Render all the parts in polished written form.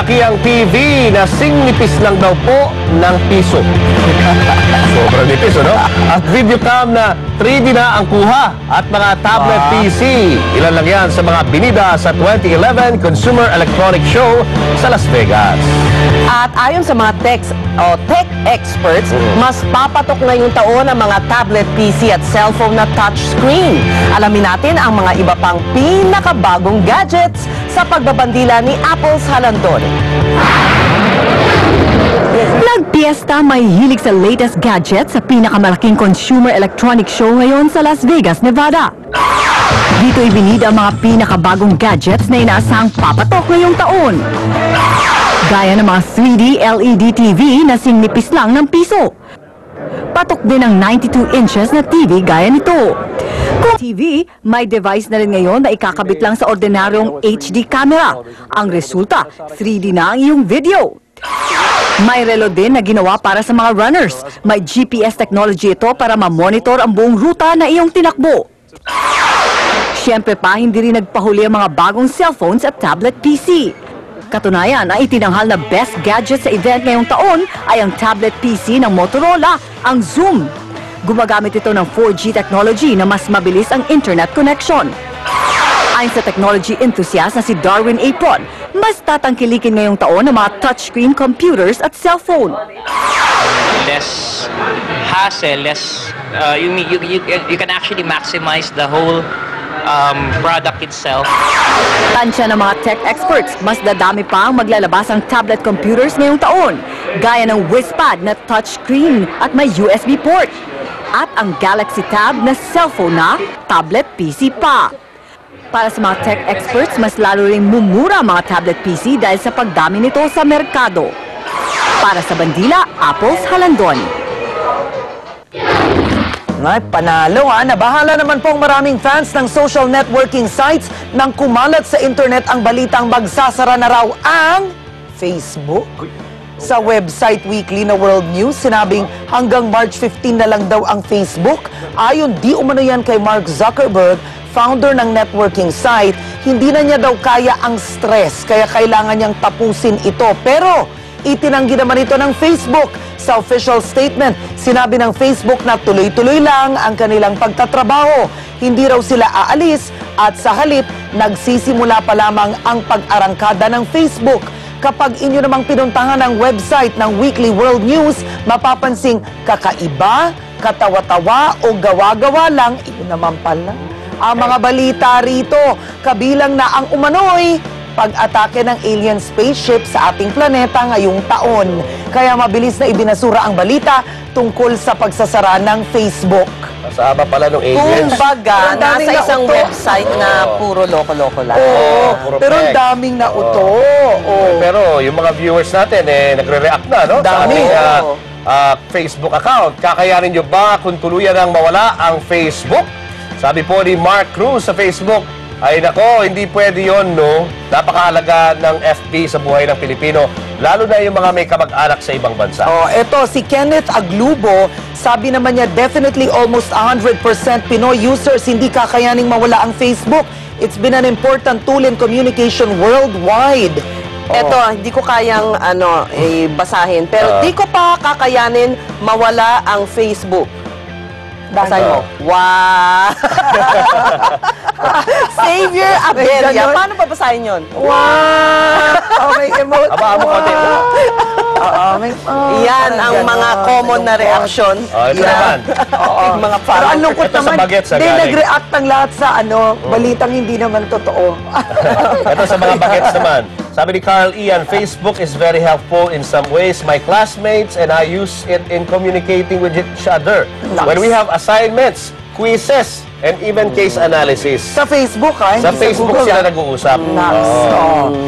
malakiang TV na singnipis lang daw po ng piso. Sobrang nipis, ano? At videocam na 3D na ang kuha at mga tablet PC. Ilan lang yan sa mga binida sa 2011 Consumer Electronics Show sa Las Vegas. At ayon sa mga tech experts, mas papatok na yung taon ang mga tablet PC at cellphone na touchscreen. Alamin natin ang mga iba pang pinakabagong gadgets sa pagbabandila ni Apple's Halandon. Nagpiesta may hilig sa latest gadgets sa pinakamalaking consumer electronic show ngayon sa Las Vegas, Nevada. Dito ibinida ang mga pinakabagong gadgets na inaasahang papatok ngayong taon. Gaya ng mga 3D LED TV na singnipis lang ng piso. Patok din ang 92 inches na TV gaya nito. Kung TV, may device na rin ngayon na ikakabit lang sa ordinaryong HD camera. Ang resulta, 3D na ang iyong video. May relo din na ginawa para sa mga runners. May GPS technology ito para ma-monitor ang buong ruta na iyong tinakbo. Siyempre pa, hindi rin nagpahuli ang mga bagong cellphones at tablet PC. Katunayan, ang itinanghal na best gadget sa event ngayong taon ay ang tablet PC ng Motorola, ang Zoom. Gumagamit ito ng 4G technology na mas mabilis ang internet connection. Ayon sa technology enthusiast na si Darwin Apron, mas tatangkilikin ngayong taon ng mga touchscreen computers at cellphone. Less hassle, less you can actually maximize the whole product itself. Tansya ng mga tech experts, mas dadami pa ang maglalabas ang tablet computers ngayong taon, gaya ng WizPad na touchscreen at may USB port, at ang Galaxy Tab na cellphone na tablet PC pa. Para sa mga tech experts, mas lalo ring mumura ang mga tablet PC dahil sa pagdami nito sa merkado. Para sa Bandila, Apple's Halandon. Ay, panalo ha. Nabahala naman po ang maraming fans ng social networking sites nang kumalat sa internet ang balitang magsasara na raw ang Facebook. Sa website Weekly na World News, sinabing hanggang March 15 na lang daw ang Facebook. Ayon di umano yan kay Mark Zuckerberg, founder ng networking site, hindi na niya daw kaya ang stress, kaya kailangan niyang tapusin ito. Pero itinanggi naman ito ng Facebook. Sa official statement, sinabi ng Facebook na tuloy-tuloy lang ang kanilang pagtatrabaho. Hindi raw sila aalis at sa halip, nagsisimula pa lamang ang pag-arangkada ng Facebook. Kapag inyo namang pinuntahan ang website ng Weekly World News, mapapansing kakaiba, katawa-tawa o gawa-gawa lang, ito naman pala. Ang mga balita rito, kabilang na ang umano'y pag-atake ng alien spaceship sa ating planeta ngayong taon. Kaya mabilis na ibinasura ang balita tungkol sa pagsasara ng Facebook. Kasama pala ng aliens. Kumbaga, nasa isang website na puro loko-loko lang. Puro pero fake. daming nauto. Pero yung mga viewers natin, nagre-react na, no? Sa Dami. ating Facebook account. Kakayanin nyo ba kung tuluyan ang mawala ang Facebook? Sabi po ni Mark Cruz sa Facebook, ay nako, hindi pwede yon, no? Napakahalaga ng FB sa buhay ng Pilipino, lalo na yung mga may kamag-anak sa ibang bansa. Eto, si Kenneth Aglubo, sabi naman niya, definitely almost 100% Pinoy users hindi kakayaning mawala ang Facebook. It's been an important tool in communication worldwide. Eto, hindi ko kayang basahin, pero di ko pa kakayanin mawala ang Facebook. Basahin mo. Wow! Savior Abelia. Paano pa basahin yun? Wow! May emote. Aba mo konti. Yan ang mga common na reaction. Ito naman. Mga Pero ang lungkot naman, hindi nag-react ang lahat sa balitang hindi naman totoo. Ito sa mga bagets naman. Sabi ni Carl Ian, Facebook is very helpful in some ways. My classmates and I use it in communicating with each other. Nice. When we have assignments, quizzes, and even case analysis. Sa Facebook, Sa Facebook sila nag-uusap.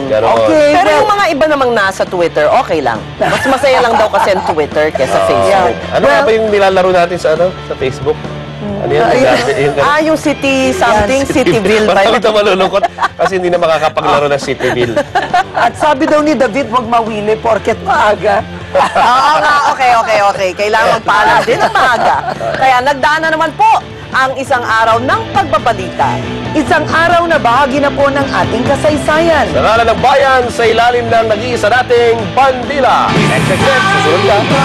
Okay. Pero yung mga iba namang nasa Twitter, okay lang. Mas masaya lang daw kasi ang Twitter kesa Facebook. Ano ba yung nilalaro natin sa Facebook? Ano yan? Yung City something, Cityville. Parang ito malulungkot kasi hindi na makakapaglaro ng Cityville. At sabi daw ni David, wag mawili porket maaga. Oo nga, okay. Kailangan magpaalam din ng maaga. Kaya nagdaan na naman po ang isang araw ng pagbabalita. Isang araw na bahagi na po ng ating kasaysayan. Sa ngalan ng bayan, sa ilalim ng nag-iisa nating bandila. Next, susunod ka.